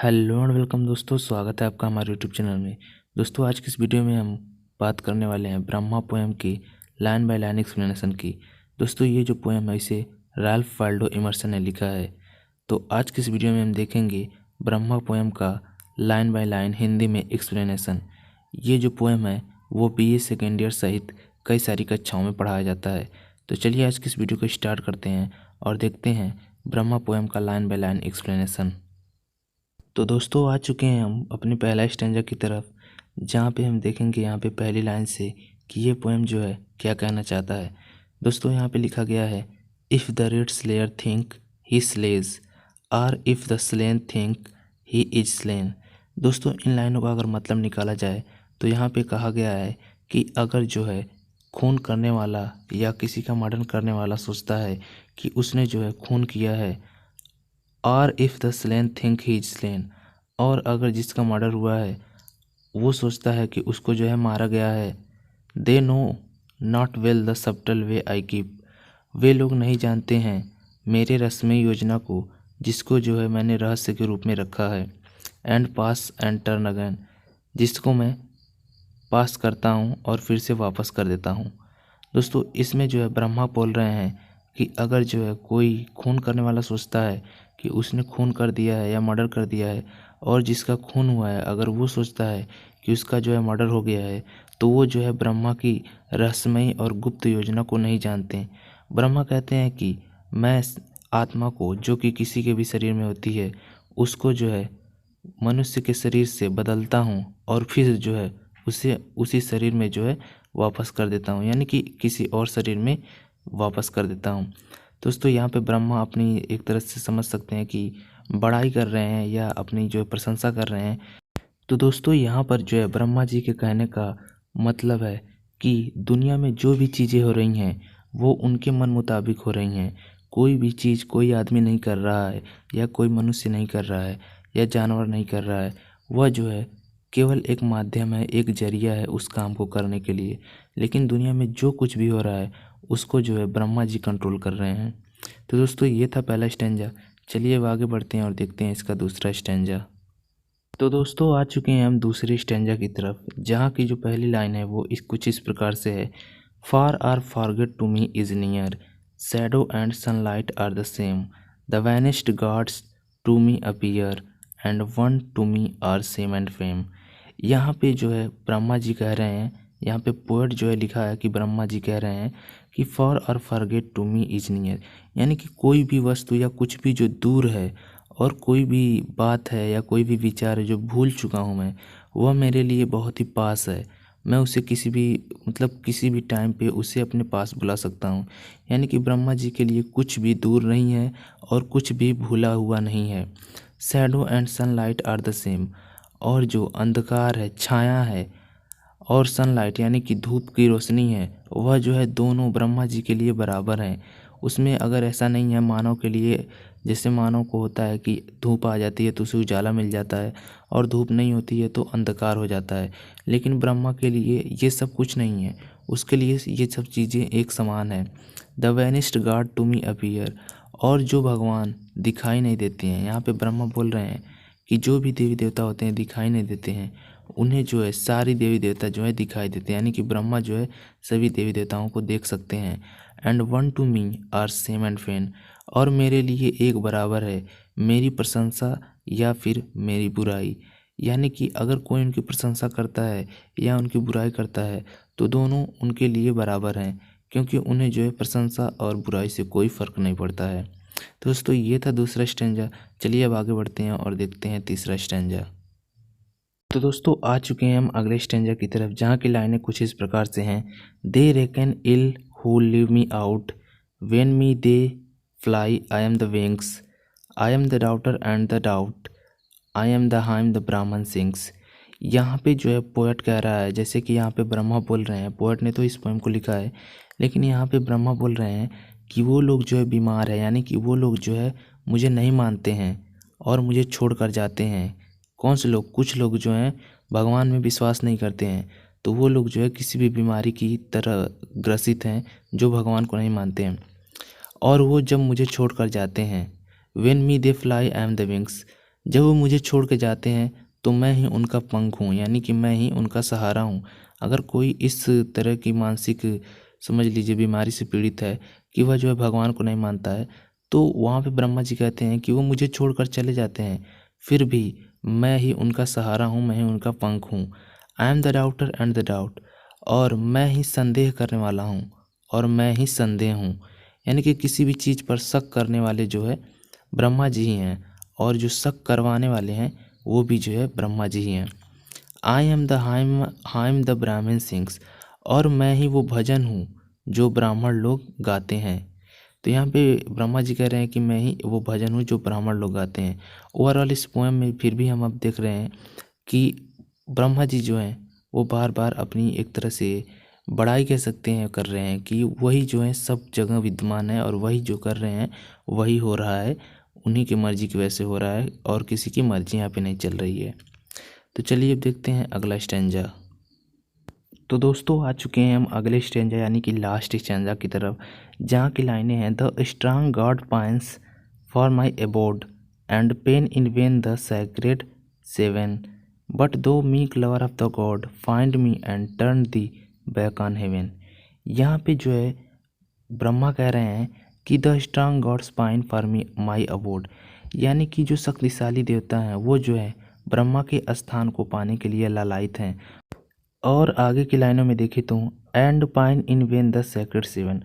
Hello and welcome दोस्तों, स्वागत है आपका हमारे यूट्यूब चैनल में। दोस्तों आज की इस वीडियो में हम बात करने वाले हैं ब्रह्मा पोएम की लाइन बाय लाइन एक्सप्लेनेशन की। दोस्तों ये जो पोएम है इसे राल्फ वाल्डो इमर्सन ने लिखा है। तो आज की इस वीडियो में हम देखेंगे ब्रह्मा पोएम का लाइन बाय लाइन हिंदी में एक्सप्लेनेशन। ये जो पोएम है वो BA सेकेंड ईयर सहित कई सारी कक्षाओं में पढ़ाया जाता है। तो चलिए आज की इस वीडियो को स्टार्ट करते हैं और देखते हैं ब्रह्मा पोएम का लाइन बाय लाइन एक्सप्लेनेशन। तो दोस्तों आ चुके हैं हम अपने पहला स्टैंजा की तरफ, जहाँ पे हम देखेंगे यहाँ पे पहली लाइन से कि ये पोएम जो है क्या कहना चाहता है। दोस्तों यहाँ पे लिखा गया है, if the red slayer think he slays और if the slain think he is slain. दोस्तों इन लाइनों का अगर मतलब निकाला जाए तो यहाँ पे कहा गया है कि अगर जो है खून करने वाला या किसी का मर्डर करने वाला सोचता है कि उसने जो है खून किया है, और if the slain think he is slain, और अगर जिसका मर्डर हुआ है वो सोचता है कि उसको जो है मारा गया है, they know not well the subtle ways I keep. वे लोग नहीं जानते हैं मेरे रस्मी योजना को, जिसको जो है मैंने रहस्य के रूप में रखा है। And pass and turn again, जिसको मैं पास करता हूँ और फिर से वापस कर देता हूँ। दोस्तों इसमें जो है ब्रह्मा बोल रहे हैं कि अगर जो है कोई खून करने वाला सोचता है कि उसने खून कर दिया है या मर्डर कर दिया है, और जिसका खून हुआ है अगर वो सोचता है कि उसका जो है मर्डर हो गया है, तो वो जो है ब्रह्मा की रहस्यमयी और गुप्त योजना को नहीं जानते। ब्रह्मा कहते हैं कि मैं आत्मा को, जो कि किसी के भी शरीर में होती है, उसको जो है मनुष्य के शरीर से बदलता हूँ और फिर जो है उसे उसी शरीर में जो है वापस कर देता हूँ, यानी कि किसी और शरीर में वापस कर देता हूँ। दोस्तों यहाँ पे ब्रह्मा अपनी एक तरह से समझ सकते हैं कि बड़ाई कर रहे हैं या अपनी जो है प्रशंसा कर रहे हैं। तो दोस्तों यहाँ पर जो है ब्रह्मा जी के कहने का मतलब है कि दुनिया में जो भी चीज़ें हो रही हैं वो उनके मन मुताबिक हो रही हैं। कोई भी चीज़ कोई आदमी नहीं कर रहा है, या कोई मनुष्य नहीं कर रहा है, या जानवर नहीं कर रहा है। वह जो है केवल एक माध्यम है, एक जरिया है उस काम को करने के लिए। लेकिन दुनिया में जो कुछ भी हो रहा है उसको जो है ब्रह्मा जी कंट्रोल कर रहे हैं। तो दोस्तों ये था पहला स्टैंजा। चलिए अब आगे बढ़ते हैं और देखते हैं इसका दूसरा स्टैंजा। तो दोस्तों आ चुके हैं हम दूसरे स्टैंजा की तरफ, जहाँ की जो पहली लाइन है वो कुछ इस प्रकार से है, far or forget to me is near, shadow and sunlight are the same, the vanished gods to me appear and one to me are same and fame. यहाँ पे जो है ब्रह्मा जी कह रहे हैं, यहाँ पे पोएट जो है लिखा है कि ब्रह्मा जी कह रहे हैं कि far or forget to me is near, यानी कि कोई भी वस्तु या कुछ भी जो दूर है, और कोई भी बात है या कोई भी विचार है जो भूल चुका हूँ मैं, वह मेरे लिए बहुत ही पास है। मैं उसे किसी भी किसी भी टाइम पे उसे अपने पास बुला सकता हूँ। यानी कि ब्रह्मा जी के लिए कुछ भी दूर नहीं है और कुछ भी भूला हुआ नहीं है। Shadow and sunlight are the same, और जो अंधकार है, छाया है, और सनलाइट यानी कि धूप की रोशनी है, वह जो है दोनों ब्रह्मा जी के लिए बराबर हैं। उसमें अगर ऐसा नहीं है मानव के लिए, जैसे मानव को होता है कि धूप आ जाती है तो उसे उजाला मिल जाता है, और धूप नहीं होती है तो अंधकार हो जाता है, लेकिन ब्रह्मा के लिए ये सब कुछ नहीं है। उसके लिए ये सब चीज़ें एक समान है। The vanished god to me appear, और जो भगवान दिखाई नहीं देते हैं, यहाँ पे ब्रह्मा बोल रहे हैं कि जो भी देवी देवता होते हैं दिखाई नहीं देते हैं, उन्हें जो है सारी देवी देवता जो है दिखाई देते हैं, यानी कि ब्रह्मा जो है सभी देवी देवताओं को देख सकते हैं। And one to me are same and fame, और मेरे लिए एक बराबर है मेरी प्रशंसा या फिर मेरी बुराई। यानी कि अगर कोई उनकी प्रशंसा करता है या उनकी बुराई करता है तो दोनों उनके लिए बराबर हैं, क्योंकि उन्हें जो है प्रशंसा और बुराई से कोई फ़र्क नहीं पड़ता है। तो दोस्तों ये था दूसरा स्टैंजा। चलिए अब आगे बढ़ते हैं और देखते हैं तीसरा स्टैंजा। तो दोस्तों आ चुके हैं हम अगले स्टैंजा की तरफ, जहाँ की लाइनें कुछ इस प्रकार से हैं, they reckon ill who leave me out, when me they fly I am the wings, I am the doubter and the doubt, I am the hymn the Brahmin sings. यहाँ पे जो है पोएट कह रहा है, जैसे कि यहाँ पे ब्रह्मा बोल रहे हैं, पोएट ने तो इस पोएम को लिखा है, लेकिन यहाँ पे ब्रह्मा बोल रहे हैं कि वो लोग जो है बीमार है, यानी कि वो लोग जो है मुझे नहीं मानते हैं और मुझे छोड़ कर जाते हैं। कौन से लोग? कुछ लोग जो हैं भगवान में विश्वास नहीं करते हैं, तो वो लोग जो है किसी भी बीमारी की तरह ग्रसित हैं, जो भगवान को नहीं मानते हैं, और वो जब मुझे छोड़ कर जाते हैं, when me they fly I am the wings, जब वो मुझे छोड़ के जाते हैं तो मैं ही उनका पंख हूँ, यानी कि मैं ही उनका सहारा हूँ। अगर कोई इस तरह की मानसिक समझ लीजिए बीमारी से पीड़ित है कि वह जो है भगवान को नहीं मानता है, तो वहाँ पे ब्रह्मा जी कहते हैं कि वो मुझे छोड़कर चले जाते हैं, फिर भी मैं ही उनका सहारा हूँ, मैं ही उनका पंख हूँ। आई am the doubter and the doubt, और मैं ही संदेह करने वाला हूँ और मैं ही संदेह हूँ। यानी कि किसी भी चीज़ पर शक करने वाले जो है ब्रह्मा जी ही हैं, और जो शक करवाने वाले हैं वो भी जो है ब्रह्मा जी ही हैं। आई am the hymn the Brahmin sings, और मैं ही वो भजन हूँ जो ब्राह्मण लोग गाते हैं। तो यहाँ पे ब्रह्मा जी कह रहे हैं कि मैं ही वो भजन हूँ जो ब्राह्मण लोग गाते हैं। ओवरऑल इस पोएम में फिर भी हम अब देख रहे हैं कि ब्रह्मा जी जो हैं वो बार बार अपनी एक तरह से बड़ाई कह सकते हैं कर रहे हैं कि वही जो है सब जगह विद्यमान है, और वही जो कर रहे हैं वही हो रहा है, उन्हीं की मर्जी की वजह से हो रहा है, और किसी की मर्जी यहाँ पे नहीं चल रही है। तो चलिए अब देखते हैं अगला स्टैंजा। तो दोस्तों आ चुके हैं हम अगले स्टैंजा यानी कि लास्ट स्टैंजा की तरफ, जहाँ की लाइनें हैं the strong god pines for my abode and pine in vain the sacred seven, but thou meek lover of the god find me and turn the back on heaven. यहाँ पे जो है ब्रह्मा कह रहे हैं कि the strong gods pine for me my abode, यानी कि जो शक्तिशाली देवता हैं वो जो है ब्रह्मा के स्थान को पाने के लिए लालायित हैं। और आगे की लाइनों में देखें तो and pine in vain the sacred seven,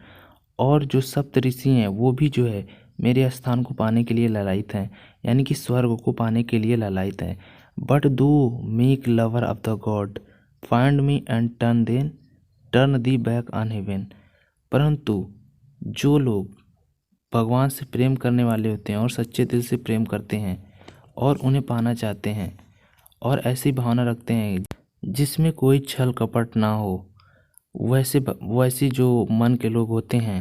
और जो सप्त ऋषि हैं वो भी जो है मेरे स्थान को पाने के लिए लालायित हैं, यानी कि स्वर्ग को पाने के लिए लालायित हैं। But thou make lover of the god find me and turn the back on heaven, परंतु जो लोग भगवान से प्रेम करने वाले होते हैं और सच्चे दिल से प्रेम करते हैं और उन्हें पाना चाहते हैं और ऐसी भावना रखते हैं जिसमें कोई छल कपट ना हो, वैसे जो मन के लोग होते हैं,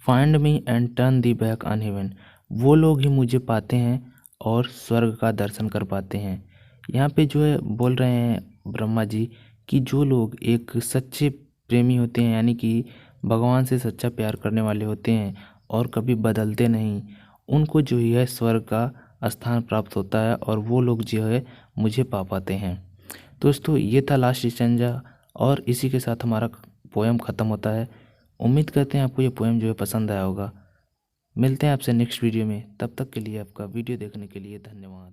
find me and turn the back on heaven, वो लोग ही मुझे पाते हैं और स्वर्ग का दर्शन कर पाते हैं। यहाँ पे जो है बोल रहे हैं ब्रह्मा जी कि जो लोग एक सच्चे प्रेमी होते हैं, यानी कि भगवान से सच्चा प्यार करने वाले होते हैं और कभी बदलते नहीं, उनको जो है स्वर्ग का स्थान प्राप्त होता है और वो लोग जो है मुझे पा पाते हैं। दोस्तों ये था लास्ट स्टैंजा, और इसी के साथ हमारा पोएम ख़त्म होता है। उम्मीद करते हैं आपको ये पोएम जो है पसंद आया होगा। मिलते हैं आपसे नेक्स्ट वीडियो में, तब तक के लिए आपका वीडियो देखने के लिए धन्यवाद।